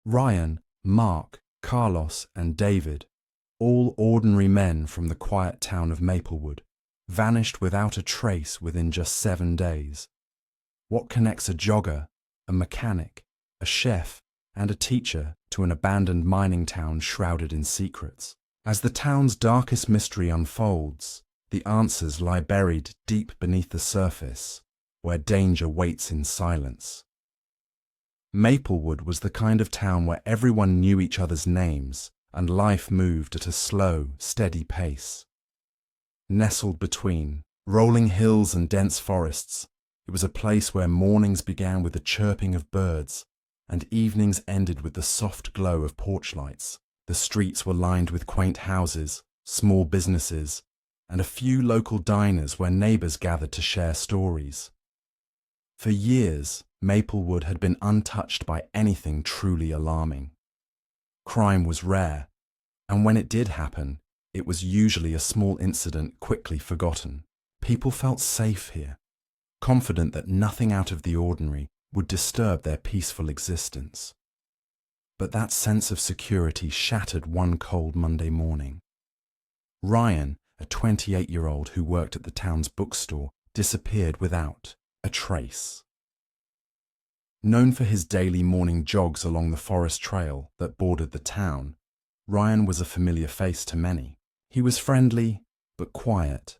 Ryan, Mark, Carlos, and David, all ordinary men from the quiet town of Maplewood, vanished without a trace within just 7 days. What connects a jogger, a mechanic, a chef, and a teacher to an abandoned mining town shrouded in secrets? As the town's darkest mystery unfolds, the answers lie buried deep beneath the surface, where danger waits in silence. Maplewood was the kind of town where everyone knew each other's names and life moved at a slow, steady pace. Nestled between rolling hills and dense forests, it was a place where mornings began with the chirping of birds and evenings ended with the soft glow of porch lights. The streets were lined with quaint houses, small businesses, and a few local diners where neighbors gathered to share stories. For years, Maplewood had been untouched by anything truly alarming. Crime was rare, and when it did happen, it was usually a small incident quickly forgotten. People felt safe here, confident that nothing out of the ordinary would disturb their peaceful existence. But that sense of security shattered one cold Monday morning. Ryan, a 28-year-old who worked at the town's bookstore, disappeared without a trace. Known for his daily morning jogs along the forest trail that bordered the town, Ryan was a familiar face to many. He was friendly, but quiet.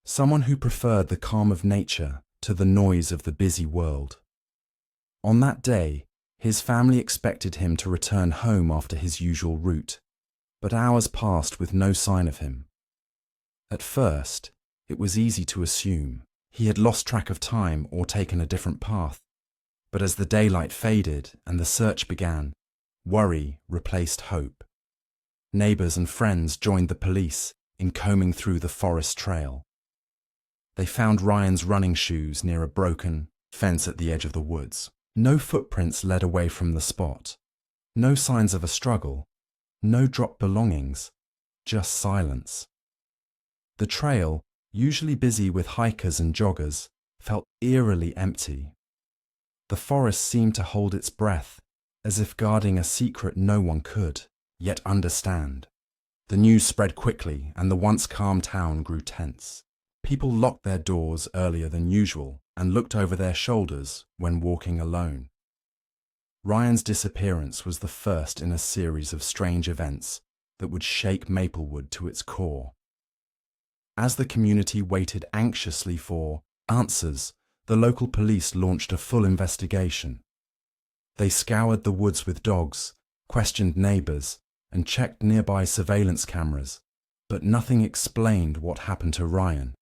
Someone who preferred the calm of nature to the noise of the busy world. On that day, his family expected him to return home after his usual route, but hours passed with no sign of him. At first, it was easy to assume he had lost track of time or taken a different path. But as the daylight faded and the search began, worry replaced hope. Neighbors and friends joined the police in combing through the forest trail. They found Ryan's running shoes near a broken fence at the edge of the woods. No footprints led away from the spot. No signs of a struggle. No dropped belongings. Just silence. The trail, usually busy with hikers and joggers, felt eerily empty. The forest seemed to hold its breath, as if guarding a secret no one could yet understand. The news spread quickly, and the once calm town grew tense. People locked their doors earlier than usual and looked over their shoulders when walking alone. Ryan's disappearance was the first in a series of strange events that would shake Maplewood to its core. As the community waited anxiously for answers, the local police launched a full investigation. They scoured the woods with dogs, questioned neighbors, and checked nearby surveillance cameras, but nothing explained what happened to Ryan.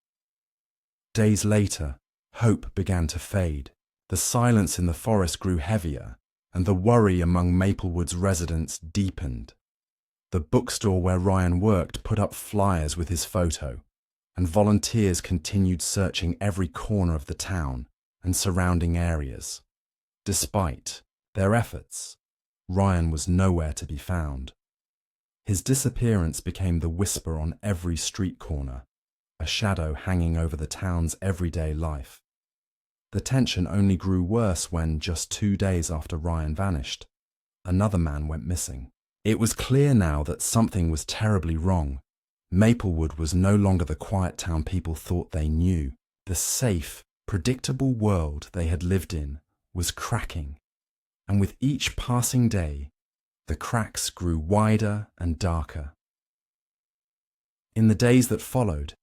Days later, hope began to fade. The silence in the forest grew heavier, and the worry among Maplewood's residents deepened. The bookstore where Ryan worked put up flyers with his photo, and volunteers continued searching every corner of the town and surrounding areas. Despite their efforts, Ryan was nowhere to be found. His disappearance became the whisper on every street corner, a shadow hanging over the town's everyday life. The tension only grew worse when, just 2 days after Ryan vanished, another man went missing. It was clear now that something was terribly wrong. Maplewood was no longer the quiet town people thought they knew. The safe, predictable world they had lived in was cracking, and with each passing day, the cracks grew wider and darker. In the days that followed,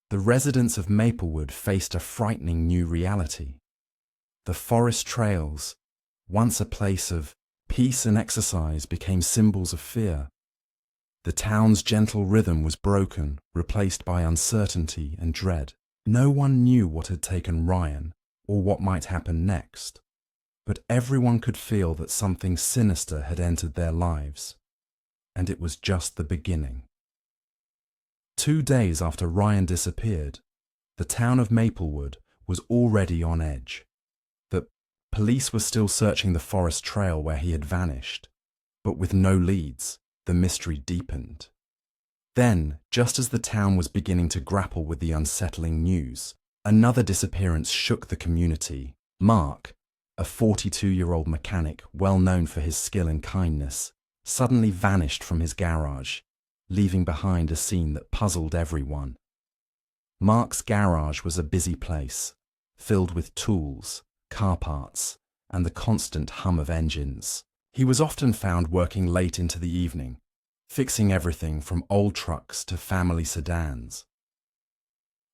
the residents of Maplewood faced a frightening new reality. The forest trails, once a place of peace and exercise, became symbols of fear. The town's gentle rhythm was broken, replaced by uncertainty and dread. No one knew what had taken Ryan or what might happen next, but everyone could feel that something sinister had entered their lives, and it was just the beginning. 2 days after Ryan disappeared, the town of Maplewood was already on edge. The police were still searching the forest trail where he had vanished, but with no leads. The mystery deepened. Then, just as the town was beginning to grapple with the unsettling news, another disappearance shook the community. Mark, a 42-year-old mechanic well known for his skill and kindness, suddenly vanished from his garage, leaving behind a scene that puzzled everyone. Mark's garage was a busy place, filled with tools, car parts, and the constant hum of engines. He was often found working late into the evening, fixing everything from old trucks to family sedans.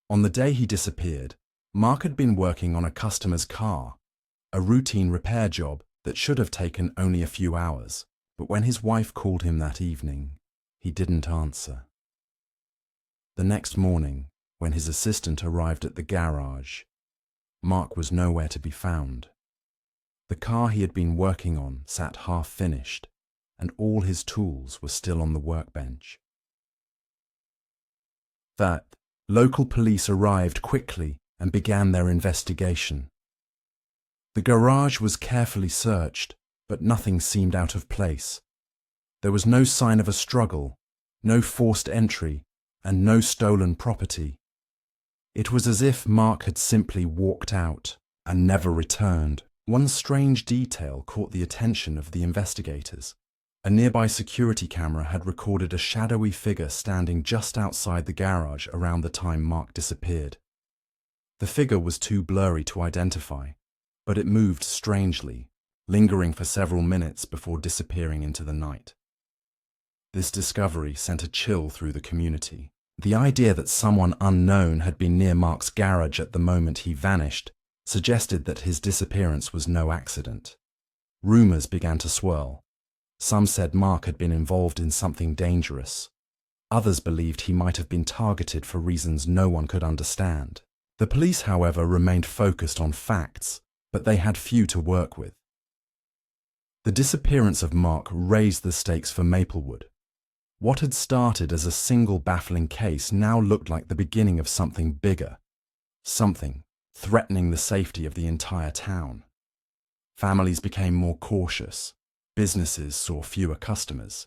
On the day he disappeared, Mark had been working on a customer's car, a routine repair job that should have taken only a few hours. But when his wife called him that evening, he didn't answer. The next morning, when his assistant arrived at the garage, Mark was nowhere to be found. The car he had been working on sat half-finished, and all his tools were still on the workbench. Local police arrived quickly and began their investigation. The garage was carefully searched, but nothing seemed out of place. There was no sign of a struggle, no forced entry, and no stolen property. It was as if Mark had simply walked out and never returned. One strange detail caught the attention of the investigators. A nearby security camera had recorded a shadowy figure standing just outside the garage around the time Mark disappeared. The figure was too blurry to identify, but it moved strangely, lingering for several minutes before disappearing into the night. This discovery sent a chill through the community. The idea that someone unknown had been near Mark's garage at the moment he vanished suggested that his disappearance was no accident. Rumors began to swirl. Some said Mark had been involved in something dangerous. Others believed he might have been targeted for reasons no one could understand. The police, however, remained focused on facts, but they had few to work with. The disappearance of Mark raised the stakes for Maplewood. What had started as a single baffling case now looked like the beginning of something bigger, something threatening the safety of the entire town. Families became more cautious, businesses saw fewer customers,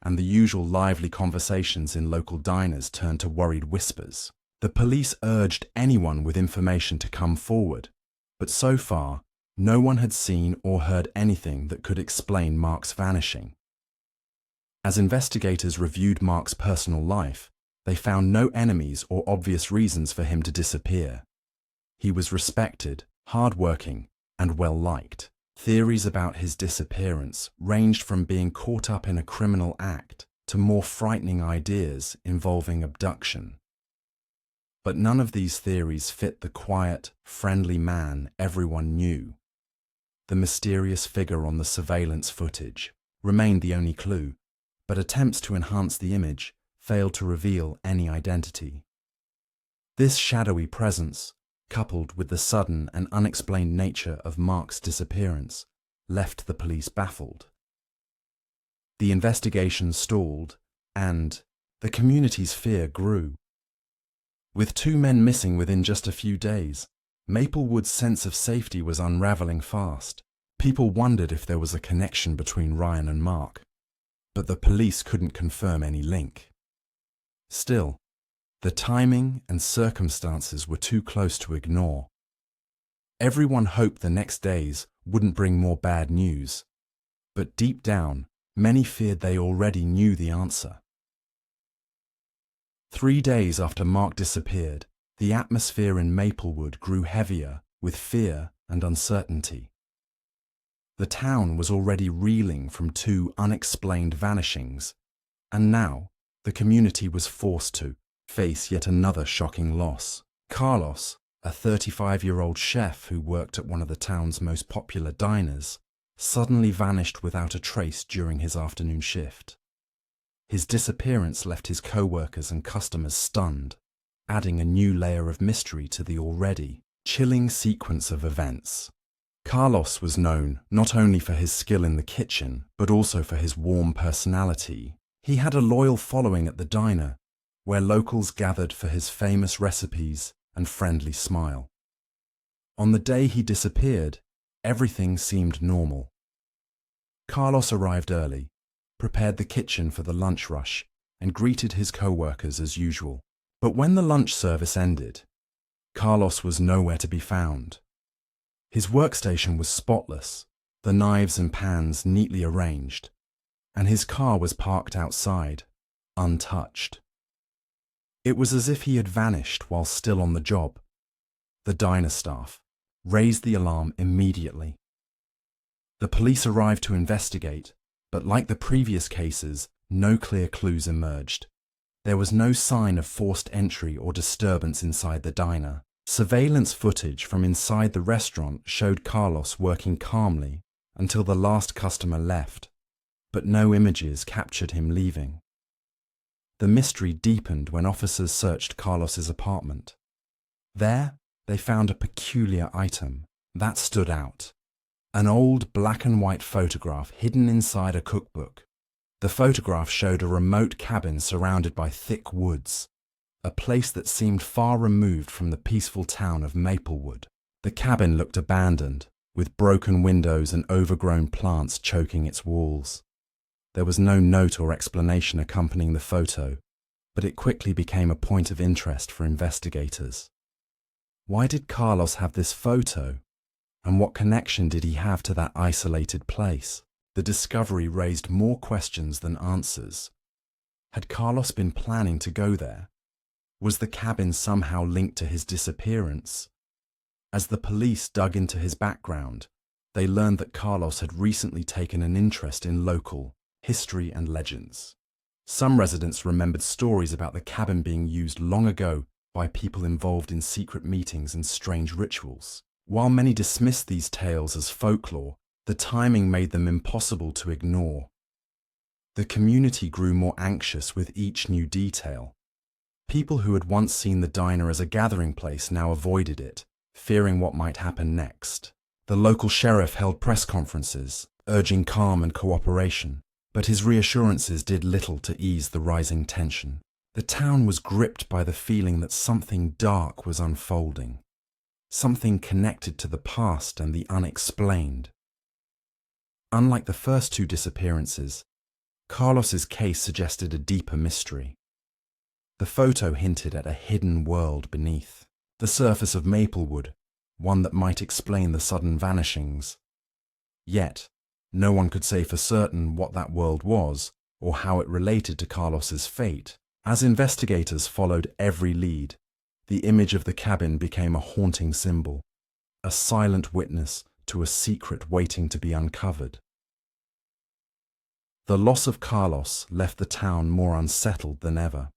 and the usual lively conversations in local diners turned to worried whispers. The police urged anyone with information to come forward, but so far, no one had seen or heard anything that could explain Mark's vanishing. As investigators reviewed Mark's personal life, they found no enemies or obvious reasons for him to disappear. He was respected, hard-working, and well-liked. Theories about his disappearance ranged from being caught up in a criminal act to more frightening ideas involving abduction. But none of these theories fit the quiet, friendly man everyone knew. The mysterious figure on the surveillance footage remained the only clue, but attempts to enhance the image failed to reveal any identity. This shadowy presence, coupled with the sudden and unexplained nature of Mark's disappearance, left the police baffled. The investigation stalled, and the community's fear grew. With 2 men missing within just a few days, Maplewood's sense of safety was unraveling fast. People wondered if there was a connection between Ryan and Mark, but the police couldn't confirm any link. Still, the timing and circumstances were too close to ignore. Everyone hoped the next days wouldn't bring more bad news, but deep down, many feared they already knew the answer. 3 days after Mark disappeared, the atmosphere in Maplewood grew heavier with fear and uncertainty. The town was already reeling from 2 unexplained vanishings, and now the community was forced to face yet another shocking loss. Carlos, a 35-year-old chef who worked at one of the town's most popular diners, suddenly vanished without a trace during his afternoon shift. His disappearance left his co-workers and customers stunned, adding a new layer of mystery to the already chilling sequence of events. Carlos was known not only for his skill in the kitchen, but also for his warm personality. He had a loyal following at the diner, where locals gathered for his famous recipes and friendly smile. On the day he disappeared, everything seemed normal. Carlos arrived early, prepared the kitchen for the lunch rush, and greeted his co-workers as usual. But when the lunch service ended, Carlos was nowhere to be found. His workstation was spotless, the knives and pans neatly arranged, and his car was parked outside, untouched. It was as if he had vanished while still on the job. The diner staff raised the alarm immediately. The police arrived to investigate, but like the previous cases, no clear clues emerged. There was no sign of forced entry or disturbance inside the diner. Surveillance footage from inside the restaurant showed Carlos working calmly until the last customer left, but no images captured him leaving. The mystery deepened when officers searched Carlos's apartment. There, they found a peculiar item that stood out: an old black and white photograph hidden inside a cookbook. The photograph showed a remote cabin surrounded by thick woods, a place that seemed far removed from the peaceful town of Maplewood. The cabin looked abandoned, with broken windows and overgrown plants choking its walls. There was no note or explanation accompanying the photo, but it quickly became a point of interest for investigators. Why did Carlos have this photo? And what connection did he have to that isolated place? The discovery raised more questions than answers. Had Carlos been planning to go there? Was the cabin somehow linked to his disappearance? As the police dug into his background, they learned that Carlos had recently taken an interest in local history and legends. Some residents remembered stories about the cabin being used long ago by people involved in secret meetings and strange rituals. While many dismissed these tales as folklore, the timing made them impossible to ignore. The community grew more anxious with each new detail. People who had once seen the diner as a gathering place now avoided it, fearing what might happen next. The local sheriff held press conferences, urging calm and cooperation, but his reassurances did little to ease the rising tension. The town was gripped by the feeling that something dark was unfolding, something connected to the past and the unexplained. Unlike the first two disappearances, Carlos's case suggested a deeper mystery. The photo hinted at a hidden world beneath the surface of Maplewood, one that might explain the sudden vanishings. Yet, no one could say for certain what that world was or how it related to Carlos's fate. As investigators followed every lead, the image of the cabin became a haunting symbol, a silent witness to a secret waiting to be uncovered. The loss of Carlos left the town more unsettled than ever.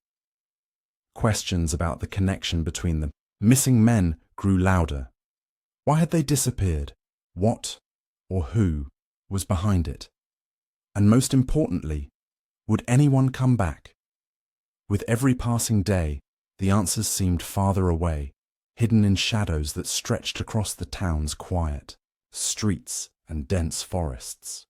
Questions about the connection between the missing men grew louder. Why had they disappeared? What or who was behind it? And most importantly, would anyone come back? With every passing day, the answers seemed farther away, hidden in shadows that stretched across the town's quiet streets and dense forests.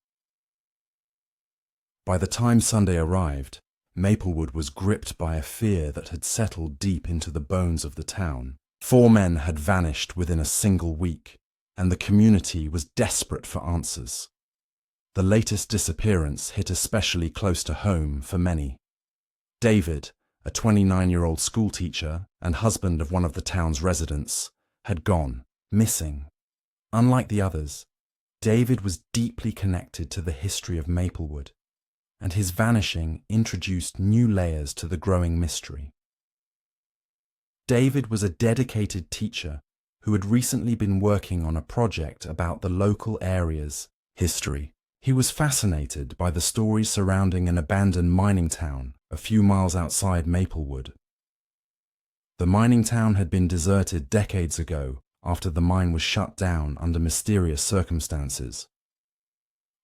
By the time Sunday arrived, Maplewood was gripped by a fear that had settled deep into the bones of the town. 4 men had vanished within a single week, and the community was desperate for answers. The latest disappearance hit especially close to home for many. David, a 29-year-old schoolteacher and husband of one of the town's residents, had gone missing. Unlike the others, David was deeply connected to the history of Maplewood, and his vanishing introduced new layers to the growing mystery. David was a dedicated teacher who had recently been working on a project about the local area's history. He was fascinated by the stories surrounding an abandoned mining town a few miles outside Maplewood. The mining town had been deserted decades ago after the mine was shut down under mysterious circumstances.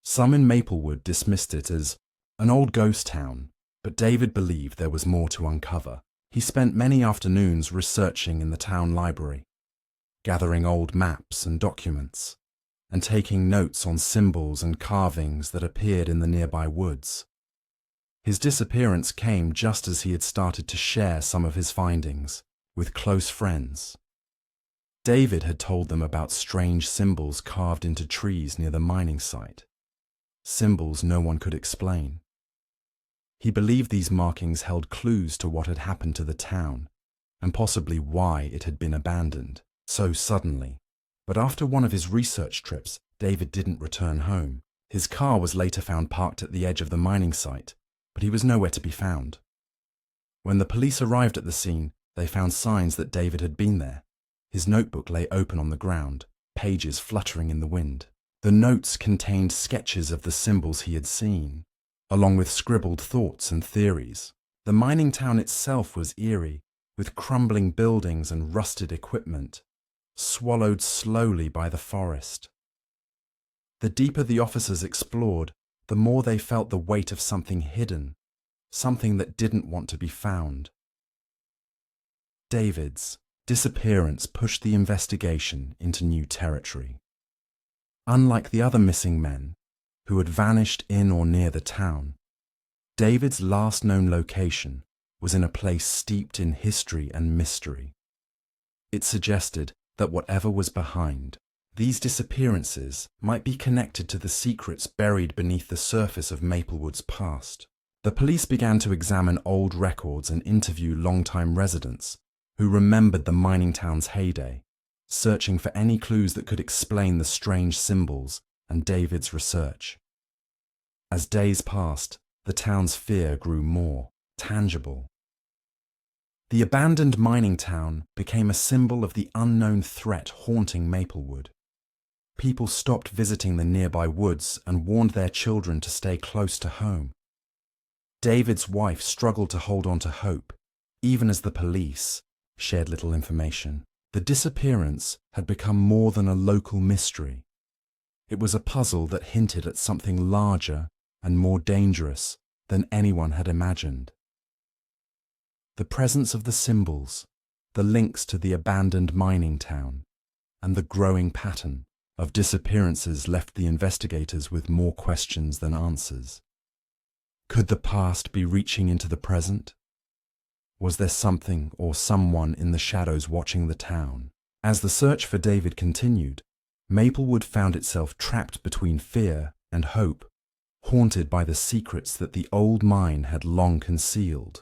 Some in Maplewood dismissed it as an old ghost town, but David believed there was more to uncover. He spent many afternoons researching in the town library, gathering old maps and documents, and taking notes on symbols and carvings that appeared in the nearby woods. His disappearance came just as he had started to share some of his findings with close friends. David had told them about strange symbols carved into trees near the mining site, symbols no one could explain. He believed these markings held clues to what had happened to the town, and possibly why it had been abandoned so suddenly. But after one of his research trips, David didn't return home. His car was later found parked at the edge of the mining site, but he was nowhere to be found. When the police arrived at the scene, they found signs that David had been there. His notebook lay open on the ground, pages fluttering in the wind. The notes contained sketches of the symbols he had seen, along with scribbled thoughts and theories. The mining town itself was eerie, with crumbling buildings and rusted equipment, swallowed slowly by the forest. The deeper the officers explored, the more they felt the weight of something hidden, something that didn't want to be found. David's disappearance pushed the investigation into new territory. Unlike the other missing men, who had vanished in or near the town, David's last known location was in a place steeped in history and mystery. It suggested that whatever was behind these disappearances might be connected to the secrets buried beneath the surface of Maplewood's past. The police began to examine old records and interview longtime residents who remembered the mining town's heyday, searching for any clues that could explain the strange symbols and David's research. As days passed, the town's fear grew more tangible. The abandoned mining town became a symbol of the unknown threat haunting Maplewood. People stopped visiting the nearby woods and warned their children to stay close to home. David's wife struggled to hold on to hope, even as the police shared little information. The disappearance had become more than a local mystery. It was a puzzle that hinted at something larger and more dangerous than anyone had imagined. The presence of the symbols, the links to the abandoned mining town, and the growing pattern of disappearances left the investigators with more questions than answers. Could the past be reaching into the present? Was there something or someone in the shadows watching the town? As the search for David continued, Maplewood found itself trapped between fear and hope, haunted by the secrets that the old mine had long concealed.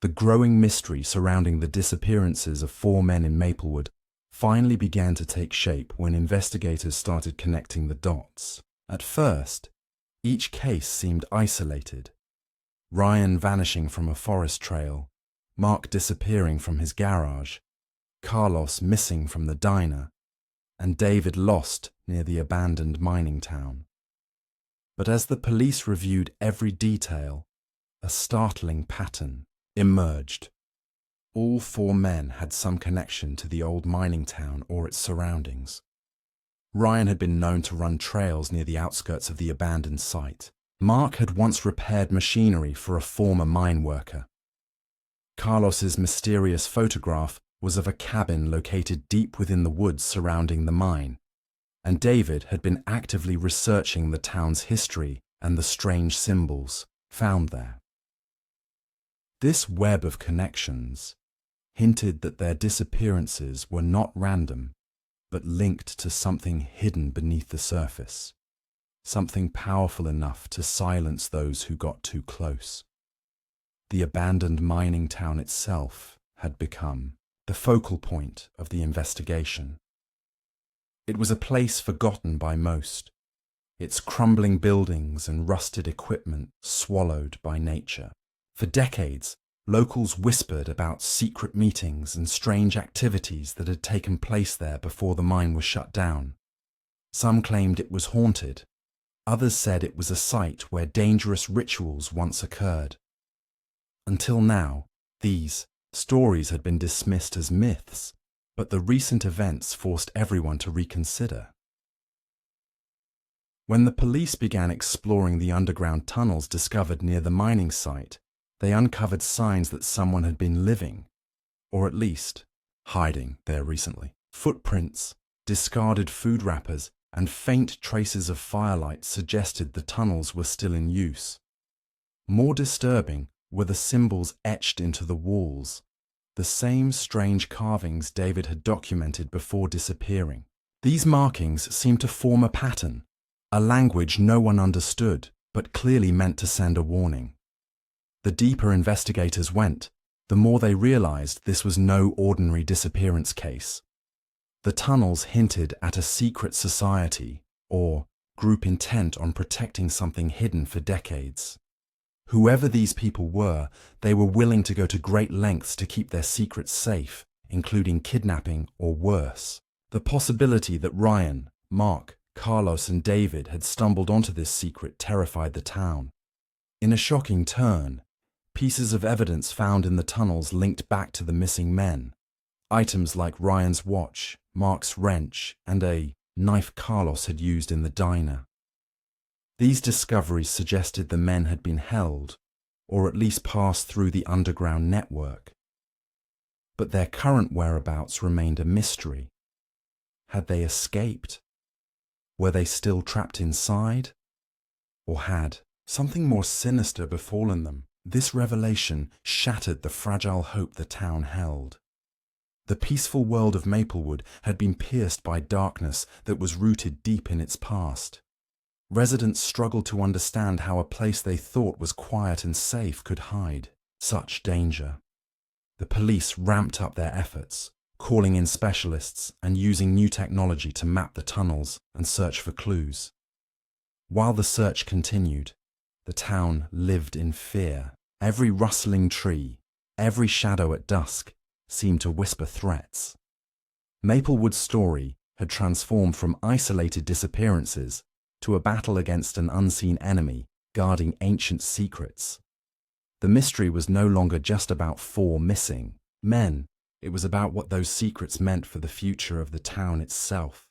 The growing mystery surrounding the disappearances of 4 men in Maplewood finally began to take shape when investigators started connecting the dots. At first, each case seemed isolated. Ryan vanishing from a forest trail, Mark disappearing from his garage, Carlos missing from the diner, and David lost near the abandoned mining town. But as the police reviewed every detail, a startling pattern emerged. All 4 men had some connection to the old mining town or its surroundings. Ryan had been known to run trails near the outskirts of the abandoned site. Mark had once repaired machinery for a former mine worker. Carlos's mysterious photograph was of a cabin located deep within the woods surrounding the mine, and David had been actively researching the town's history and the strange symbols found there. This web of connections hinted that their disappearances were not random, but linked to something hidden beneath the surface, something powerful enough to silence those who got too close. The abandoned mining town itself had become the focal point of the investigation. It was a place forgotten by most, its crumbling buildings and rusted equipment swallowed by nature. For decades, locals whispered about secret meetings and strange activities that had taken place there before the mine was shut down. Some claimed it was haunted. Others said it was a site where dangerous rituals once occurred. Until now, these stories had been dismissed as myths, but the recent events forced everyone to reconsider. When the police began exploring the underground tunnels discovered near the mining site, they uncovered signs that someone had been living, or at least hiding there recently. Footprints, discarded food wrappers, and faint traces of firelight suggested the tunnels were still in use. More disturbing were the symbols etched into the walls, the same strange carvings David had documented before disappearing. These markings seemed to form a pattern, a language no one understood, but clearly meant to send a warning. The deeper investigators went, the more they realized this was no ordinary disappearance case. The tunnels hinted at a secret society or group intent on protecting something hidden for decades. Whoever these people were, they were willing to go to great lengths to keep their secrets safe, including kidnapping or worse. The possibility that Ryan, Mark, Carlos and David had stumbled onto this secret terrified the town. In a shocking turn, pieces of evidence found in the tunnels linked back to the missing men. Items like Ryan's watch, Mark's wrench, and a knife Carlos had used in the diner. These discoveries suggested the men had been held, or at least passed through the underground network. But their current whereabouts remained a mystery. Had they escaped? Were they still trapped inside? Or had something more sinister befallen them? This revelation shattered the fragile hope the town held. The peaceful world of Maplewood had been pierced by darkness that was rooted deep in its past. Residents struggled to understand how a place they thought was quiet and safe could hide such danger. The police ramped up their efforts, calling in specialists and using new technology to map the tunnels and search for clues. While the search continued, the town lived in fear. Every rustling tree, every shadow at dusk seemed to whisper threats. Maplewood's story had transformed from isolated disappearances to a battle against an unseen enemy guarding ancient secrets. The mystery was no longer just about 4 missing men. It was about what those secrets meant for the future of the town itself.